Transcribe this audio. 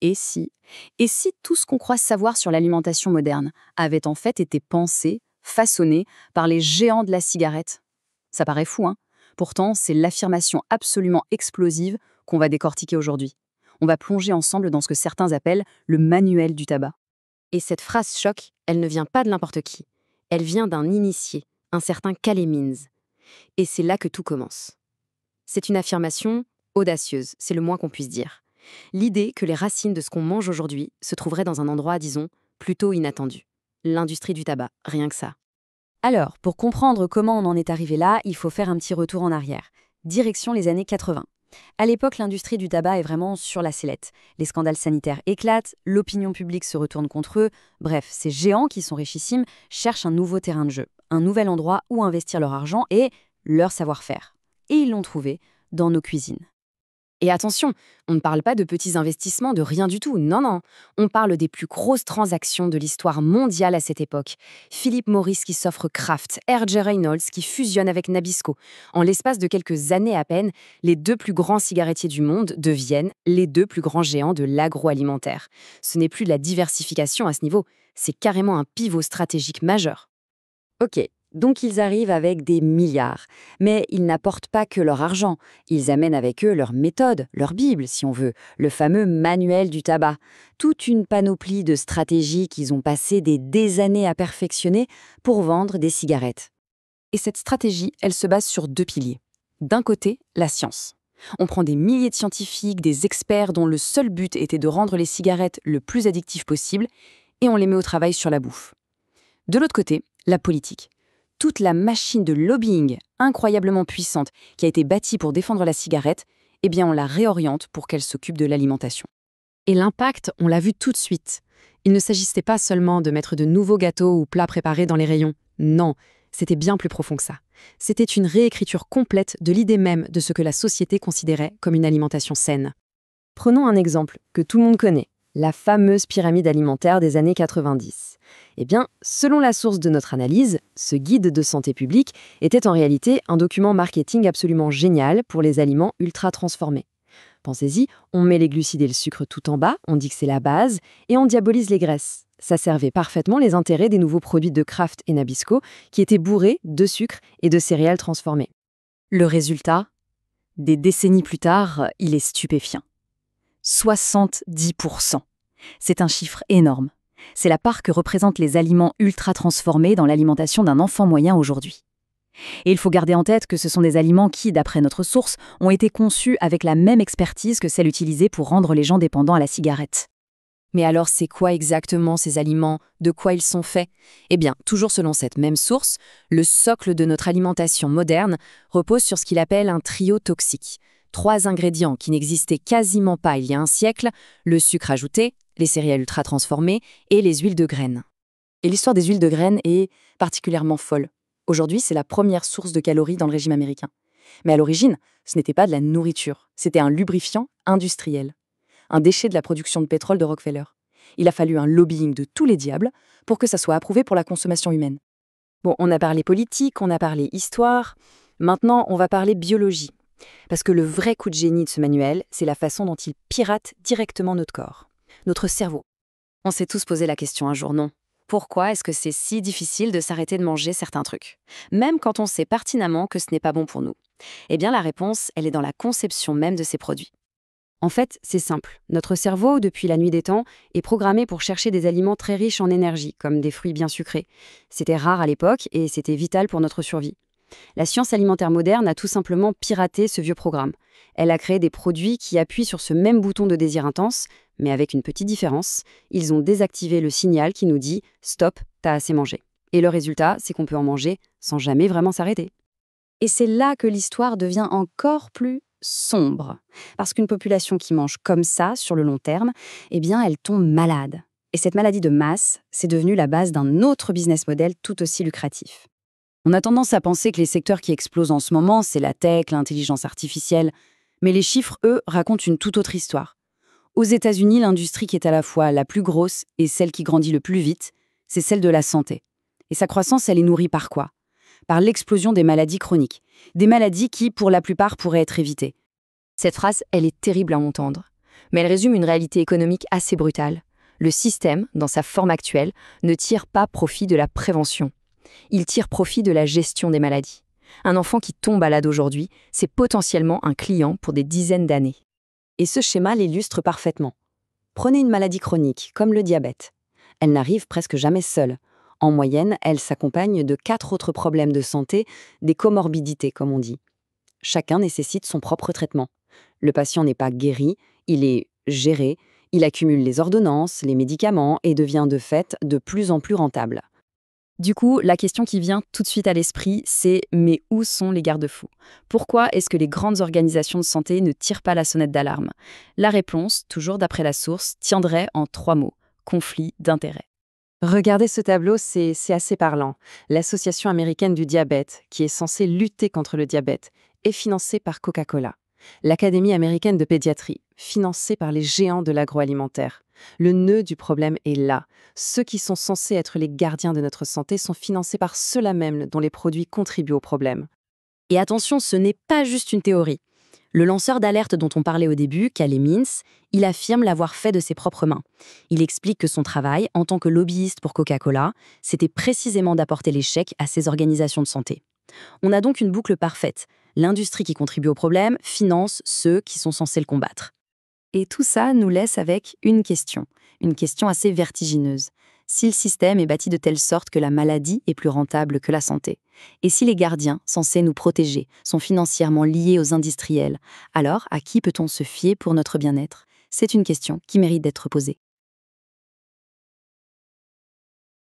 Et si tout ce qu'on croit savoir sur l'alimentation moderne avait en fait été pensé, façonné par les géants de la cigarette? Ça paraît fou, hein? Pourtant, c'est l'affirmation absolument explosive qu'on va décortiquer aujourd'hui. On va plonger ensemble dans ce que certains appellent le manuel du tabac. Et cette phrase choc, elle ne vient pas de n'importe qui. Elle vient d'un initié, un certain Calais Means. Et c'est là que tout commence. C'est une affirmation audacieuse, c'est le moins qu'on puisse dire. L'idée que les racines de ce qu'on mange aujourd'hui se trouveraient dans un endroit, disons, plutôt inattendu. L'industrie du tabac, rien que ça. Alors, pour comprendre comment on en est arrivé là, il faut faire un petit retour en arrière. Direction les années 80. À l'époque, l'industrie du tabac est vraiment sur la sellette. Les scandales sanitaires éclatent, l'opinion publique se retourne contre eux. Bref, ces géants qui sont richissimes cherchent un nouveau terrain de jeu, un nouvel endroit où investir leur argent et leur savoir-faire. Et ils l'ont trouvé dans nos cuisines. Et attention, on ne parle pas de petits investissements, de rien du tout, non, non. On parle des plus grosses transactions de l'histoire mondiale à cette époque. Philip Morris qui s'offre Kraft, R.J. Reynolds qui fusionne avec Nabisco. En l'espace de quelques années à peine, les deux plus grands cigarettiers du monde deviennent les deux plus grands géants de l'agroalimentaire. Ce n'est plus de la diversification à ce niveau, c'est carrément un pivot stratégique majeur. Ok, donc ils arrivent avec des milliards. Mais ils n'apportent pas que leur argent. Ils amènent avec eux leur méthode, leur Bible, si on veut, le fameux manuel du tabac. Toute une panoplie de stratégies qu'ils ont passé des années à perfectionner pour vendre des cigarettes. Et cette stratégie, elle se base sur deux piliers. D'un côté, la science. On prend des milliers de scientifiques, des experts dont le seul but était de rendre les cigarettes le plus addictives possible, et on les met au travail sur la bouffe. De l'autre côté, la politique. Toute la machine de lobbying incroyablement puissante qui a été bâtie pour défendre la cigarette, eh bien on la réoriente pour qu'elle s'occupe de l'alimentation. Et l'impact, on l'a vu tout de suite. Il ne s'agissait pas seulement de mettre de nouveaux gâteaux ou plats préparés dans les rayons. Non, c'était bien plus profond que ça. C'était une réécriture complète de l'idée même de ce que la société considérait comme une alimentation saine. Prenons un exemple que tout le monde connaît, la fameuse pyramide alimentaire des années 90. Eh bien, selon la source de notre analyse, ce guide de santé publique était en réalité un document marketing absolument génial pour les aliments ultra transformés. Pensez-y, on met les glucides et le sucre tout en bas, on dit que c'est la base, et on diabolise les graisses. Ça servait parfaitement les intérêts des nouveaux produits de Kraft et Nabisco, qui étaient bourrés de sucre et de céréales transformées. Le résultat, des décennies plus tard, il est stupéfiant. 70%. C'est un chiffre énorme. C'est la part que représentent les aliments ultra transformés dans l'alimentation d'un enfant moyen aujourd'hui. Et il faut garder en tête que ce sont des aliments qui, d'après notre source, ont été conçus avec la même expertise que celle utilisée pour rendre les gens dépendants à la cigarette. Mais alors, c'est quoi exactement ces aliments? De quoi ils sont faits? Eh bien, toujours selon cette même source, le socle de notre alimentation moderne repose sur ce qu'il appelle un trio toxique. 3 ingrédients qui n'existaient quasiment pas il y a un siècle, le sucre ajouté, les céréales ultra transformées et les huiles de graines. Et l'histoire des huiles de graines est particulièrement folle. Aujourd'hui, c'est la première source de calories dans le régime américain. Mais à l'origine, ce n'était pas de la nourriture, c'était un lubrifiant industriel. Un déchet de la production de pétrole de Rockefeller. Il a fallu un lobbying de tous les diables pour que ça soit approuvé pour la consommation humaine. Bon, on a parlé politique, on a parlé histoire, maintenant on va parler biologie. Parce que le vrai coup de génie de ce manuel, c'est la façon dont il pirate directement notre corps, notre cerveau. On s'est tous posé la question un jour, non? Pourquoi est-ce que c'est si difficile de s'arrêter de manger certains trucs, même quand on sait pertinemment que ce n'est pas bon pour nous? Eh bien, la réponse, elle est dans la conception même de ces produits. En fait, c'est simple. Notre cerveau, depuis la nuit des temps, est programmé pour chercher des aliments très riches en énergie, comme des fruits bien sucrés. C'était rare à l'époque et c'était vital pour notre survie. La science alimentaire moderne a tout simplement piraté ce vieux programme. Elle a créé des produits qui appuient sur ce même bouton de désir intense, mais avec une petite différence. Ils ont désactivé le signal qui nous dit « Stop, t'as assez mangé ». Et le résultat, c'est qu'on peut en manger sans jamais vraiment s'arrêter. Et c'est là que l'histoire devient encore plus sombre. Parce qu'une population qui mange comme ça, sur le long terme, eh bien, elle tombe malade. Et cette maladie de masse, c'est devenu la base d'un autre business model tout aussi lucratif. On a tendance à penser que les secteurs qui explosent en ce moment, c'est la tech, l'intelligence artificielle. Mais les chiffres, eux, racontent une toute autre histoire. Aux États-Unis, l'industrie qui est à la fois la plus grosse et celle qui grandit le plus vite, c'est celle de la santé. Et sa croissance, elle est nourrie par quoi? Par l'explosion des maladies chroniques. Des maladies qui, pour la plupart, pourraient être évitées. Cette phrase, elle est terrible à entendre. Mais elle résume une réalité économique assez brutale. Le système, dans sa forme actuelle, ne tire pas profit de la prévention. Il tire profit de la gestion des maladies. Un enfant qui tombe malade aujourd'hui, c'est potentiellement un client pour des dizaines d'années. Et ce schéma l'illustre parfaitement. Prenez une maladie chronique, comme le diabète. Elle n'arrive presque jamais seule. En moyenne, elle s'accompagne de 4 autres problèmes de santé, des comorbidités comme on dit. Chacun nécessite son propre traitement. Le patient n'est pas guéri, il est géré, il accumule les ordonnances, les médicaments et devient de fait de plus en plus rentable. Du coup, la question qui vient tout de suite à l'esprit, c'est mais où sont les garde-fous? Pourquoi est-ce que les grandes organisations de santé ne tirent pas la sonnette d'alarme? La réponse, toujours d'après la source, tiendrait en 3 mots: conflit d'intérêts. Regardez ce tableau, c'est assez parlant. L'Association américaine du diabète, qui est censée lutter contre le diabète, est financée par Coca-Cola. L'Académie américaine de pédiatrie, financée par les géants de l'agroalimentaire. Le nœud du problème est là. Ceux qui sont censés être les gardiens de notre santé sont financés par ceux-là même dont les produits contribuent au problème. Et attention, ce n'est pas juste une théorie. Le lanceur d'alerte dont on parlait au début, Calais Mins, il affirme l'avoir fait de ses propres mains. Il explique que son travail, en tant que lobbyiste pour Coca-Cola, c'était précisément d'apporter les chèques à ces organisations de santé. On a donc une boucle parfaite. L'industrie qui contribue au problème finance ceux qui sont censés le combattre. Et tout ça nous laisse avec une question assez vertigineuse. Si le système est bâti de telle sorte que la maladie est plus rentable que la santé, et si les gardiens, censés nous protéger, sont financièrement liés aux industriels, alors à qui peut-on se fier pour notre bien-être? C'est une question qui mérite d'être posée.